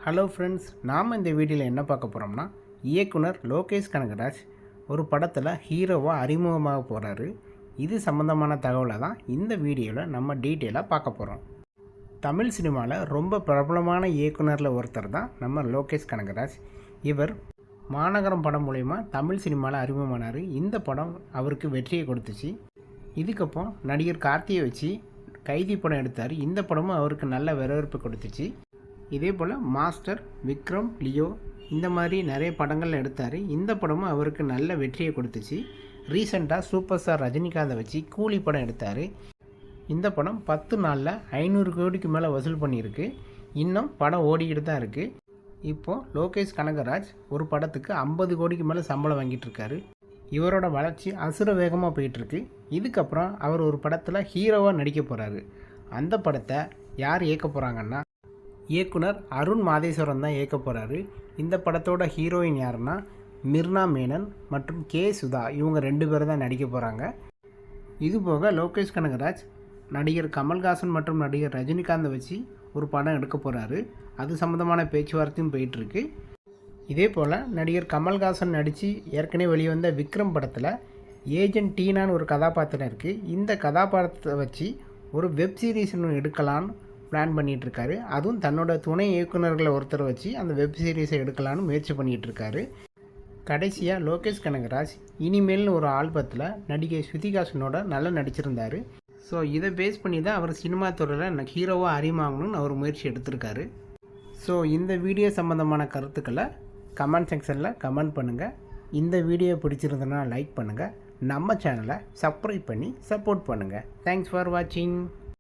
Hello friends, நாம் இந்த வீடியோவில் என்ன பார்க்க போகிறோம்னா, இயக்குனர் லோகேஷ் கனகராஜ் ஒரு படத்தில் ஹீரோவாக அறிமுகமாக போகிறாரு. இது சம்மந்தமான தகவலை தான் இந்த வீடியோவில் நம்ம டீட்டெயிலாக பார்க்க போகிறோம். தமிழ் சினிமாவில் ரொம்ப பிரபலமான இயக்குனரில் ஒருத்தர் தான் நம்ம லோகேஷ் கனகராஜ். இவர் மாநகரம் படம் மூலயமா தமிழ் சினிமாவில் அறிமுகமானார். இந்த படம் அவருக்கு வெற்றியை கொடுத்துச்சு. இதுக்கப்புறம் நடிகர் கார்த்தியை வச்சு கைதி படம் எடுத்தார். இந்த படமும் அவருக்கு நல்ல வரவேற்பு கொடுத்துச்சு. இதே போல் மாஸ்டர், விக்ரம், லியோ இந்த மாதிரி நிறைய படங்கள் எடுத்தார். இந்த படமும் அவருக்கு நல்ல வெற்றியை கொடுத்துச்சு. ரீசெண்டாக சூப்பர் ஸ்டார் ரஜினிகாந்தை வச்சு கூலி படம் எடுத்தார். இந்த படம் 10 நாளில் 500 கோடிக்கு மேலே வசூல் பண்ணியிருக்கு. இன்னும் படம் ஓடிக்கிட்டு தான் இருக்குது. இப்போது லோகேஷ் கனகராஜ் ஒரு படத்துக்கு 50 கோடிக்கு மேலே சம்பளம் வாங்கிட்டு இருக்காரு. இவரோட வளர்ச்சி அசுர வேகமாக போயிட்டுருக்கு. இதுக்கப்புறம் அவர் ஒரு படத்தில் ஹீரோவாக நடிக்க போகிறாரு. அந்த படத்தை யார் இயக்க போகிறாங்கன்னா, இயக்குனர் அருண் மாதேஸ்வரன் தான் இயக்க போகிறாரு. இந்த படத்தோட ஹீரோயின் யாருன்னா மிர்னா மேனன் மற்றும் கே சுதா. இவங்க 2 பேர் தான் நடிக்க போகிறாங்க. இதுபோக லோகேஷ் கனகராஜ் நடிகர் கமல்ஹாசன் மற்றும் நடிகர் ரஜினிகாந்தை வச்சு ஒரு படம் எடுக்க போகிறாரு. அது சம்மந்தமான பேச்சுவார்த்தையும் போயிட்டுருக்கு. இதே போல் நடிகர் கமல்ஹாசன் நடித்து ஏற்கனவே வெளிவந்த விக்ரம் படத்தில் ஏஜென்ட் டீனான்னு ஒரு கதாபாத்திரம் இருக்குது. இந்த கதாபாத்திரத்தை வச்சு ஒரு வெப் சீரிஸ் எடுக்கலான்னு பிளான் பண்ணிகிட்ருக்காரு. அதுவும் தன்னோட துணை இயக்குநர்களை ஒருத்தர் வச்சு அந்த வெப் சீரிஸை எடுக்கலான்னு முயற்சி பண்ணிகிட்ருக்காரு. கடைசியாக லோகேஷ் கனகராஜ் இனிமேல்னு ஒரு ஆல்பத்தில் நடிகை ஸ்ருதிஹாசனோட நல்லா நடிச்சிருந்தார். ஸோ இதை பேஸ் பண்ணி தான் அவர் சினிமா துறையில் ஹீரோவாக அறிமுகமாகணும்னு அவர் முயற்சி எடுத்திருக்காரு. ஸோ இந்த வீடியோ சம்மந்தமான கருத்துக்களை கமெண்ட் செக்ஷனில் கமெண்ட் பண்ணுங்கள். இந்த வீடியோ பிடிச்சிருந்தனா லைக் பண்ணுங்கள். நம்ம சேனலை சப்ஸ்கிரைப் பண்ணி சப்போர்ட் பண்ணுங்கள். தேங்க்ஸ் ஃபார் வாட்சிங்.